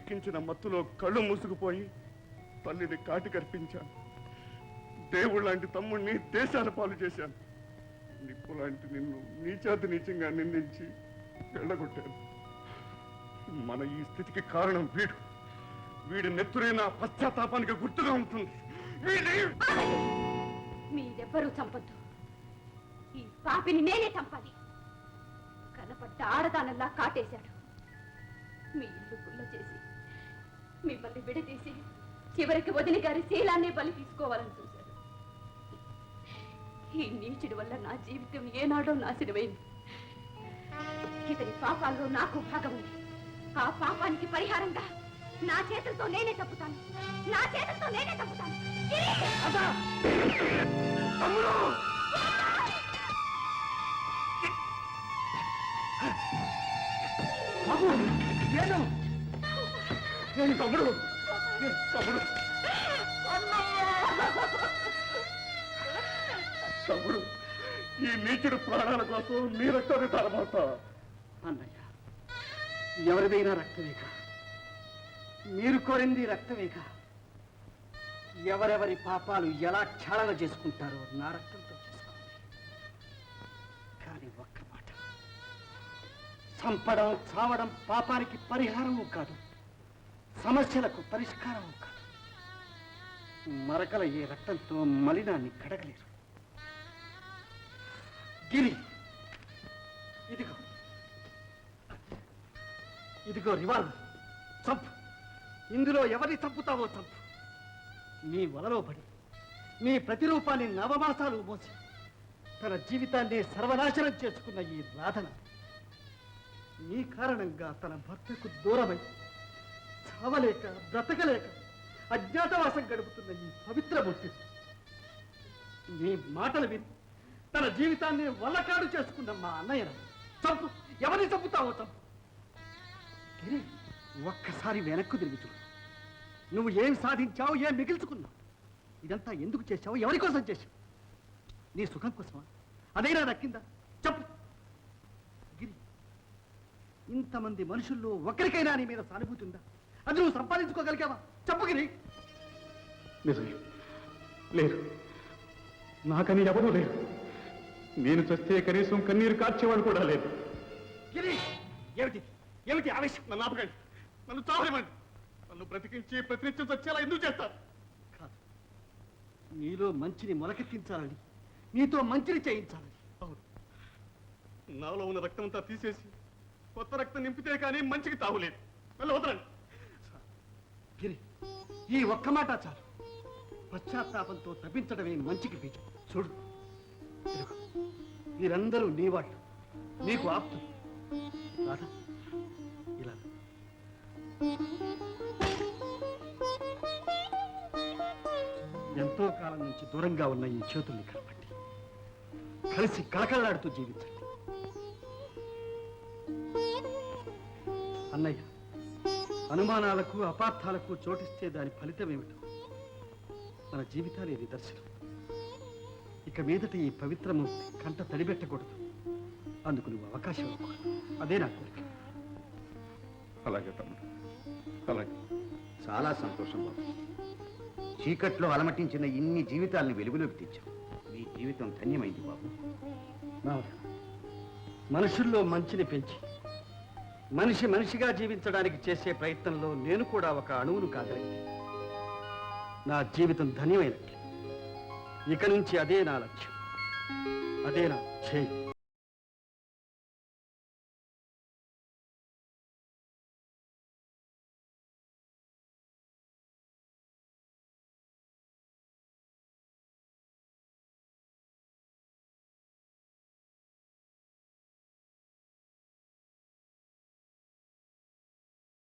ఎక్కించిన మత్తులో కళ్ళు మూసుకుపోయి తల్లిని కాటి కర్పించాను. దేవుడు లాంటి తమ్ముడిని దేశాల పాలు చేశాను. నిప్పు లాంటి నిన్ను నీచాతి నీచంగా నిందించి వెళ్ళగొట్టాను. మన ఈ స్థితికి కారణం వీడి నెత్తురైన పశ్చాత్తాపానికి గుర్తుగా ఉంటుంది. మీరెవ్వరూ చంపద్దు. ఈ పాపిని నేనే చంపాలి. కనపడ్డ ఆడదానల్లా కాటేశాడు. మీ ఇల్లు గుల్ల చేసి మిమ్మల్ని విడదీసి చివరికి వదిన గారి శీలాన్నే బలి తీసుకోవాలని చూశాడు. ఈ నీచుడి వల్ల నా జీవితం ఏనాడో నాశనమైంది. ఇతని పాపాల్లో నాకు భాగం ఉంది. ఆ పాపానికి పరిహారంగా నా చేతులతో నేనే తప్పుతాను. నా చేతులతో నేనే తప్పుతాను. తమ్ముడు తమ్ముడు, ఈ నీచుడు ప్రాణాల కోసం నీ రక్తాన్ని తరబోతా. అన్నయ్య, ఎవరిదైనా రక్తమేక, మీరు కోరింది రక్తమేక. ఎవరెవరి పాపాలు ఎలా క్షాళన చేసుకుంటారో నా రక్తంతో చేసుకోండి. కానీ ఒక్క మాట, చంపడం చావడం పాపానికి పరిహారము కాదు, సమస్యలకు పరిష్కారము కాదు. మరకల ఈ రక్తంతో మలినాన్ని కడగలేరు. గిరి, ఇదిగో రివాల్వర్. చంపు. ఇందులో ఎవరిని చంపుతావో చంపు. నీ వలలో పడి నీ ప్రతిరూపాన్ని నవమాసాలు మోసి తన జీవితాన్ని సర్వనాశనం చేసుకున్న ఈ రాధన నీ కారణంగా తన భర్తకు దూరమై చావలేక బ్రతకలేక అజ్ఞాతవాసం గడుపుతున్న ఈ పవిత్ర బుద్ధి నీ మాటలు విని తన జీవితాన్ని వల్లకాడు చేసుకున్న మా అన్నయ్యను చంపు. ఎవరిని చంపుతావో చంపు. ఒక్కసారి వెనక్కు తిరిగి చూడు. నువ్వు ఏం సాధించావు, ఏం మిగిల్చుకున్నావు, ఇదంతా ఎందుకు చేశావు, ఎవరి కోసం చేశావు? నీ సుఖం కోసమా? అదైనా దక్కిందా? చెప్పు గిరి. ఇంతమంది మనుషుల్లో ఒకరికైనా నీ మీద సానుభూతి ఉందా? అది నువ్వు సంపాదించుకోగలిగావా? చెప్పు గిరి. నిజమే, లేరు. నాకని ఎవరూ లేరు. నేను చస్తే కనీసం కన్నీరు కార్చేవాడు కూడా లేదు. గిరి, ఏమిటి ఆవేశం? నన్ను ఆపకండి, నన్ను చావలేమండి. నన్ను బ్రతికించి ప్రతినిత్యం చచ్చేలా ఎందుకు చేస్తారు? కాదు, నీలో మంచిని మొలకెత్తించాలని, నీతో మంచిని చేయించాలని. అవును, నాలో ఉన్న రక్తం అంతా తీసేసి కొత్త రక్తం నింపితే కానీ మంచికి తావులేదు. మళ్ళీ వదలండి. గిరి, ఈ ఒక్క మాట చాలు. పశ్చాత్తాపంతో తప్పించడమే మంచికి బీజం. చూడు, వీరందరూ నీ వాళ్ళు, నీకు ఆప్తులు. రాధా, ఇలా ఎంతో కాలం నుంచి దూరంగా ఉన్న ఈ చేతుల్ని కలపండి. కలిసి కళకళలాడుతూ జీవించండి. అన్నయ్య, అనుమానాలకు అపార్థాలకు చోటిస్తే దాని ఫలితం ఏమిటో మన జీవితాలే నిదర్శనం. ఇక మీదట ఈ పవిత్రమూర్తి కంట తడిబెట్టకూడదు. అందుకు నువ్వు అవకాశం ఇవ్వకూడదు. అదే నా కోరిక. అలాగే తమ్ముడు, అలాగే. చాలా సంతోషం బాబు. చీకట్లో అలమటించిన ఇన్ని జీవితాలను వెలుగులోకి తెచ్చాం. మీ జీవితం ధన్యమైంది బాబు. మనుషుల్లో మంచిని పెంచి మనిషిగా జీవించడానికి చేసే ప్రయత్నంలో నేను కూడా ఒక అణువును కాగలిగితే నా జీవితం ధన్యమైనట్లే. ఇక నుంచి అదే నా లక్ష్యం, అదే నా ధ్యేయం.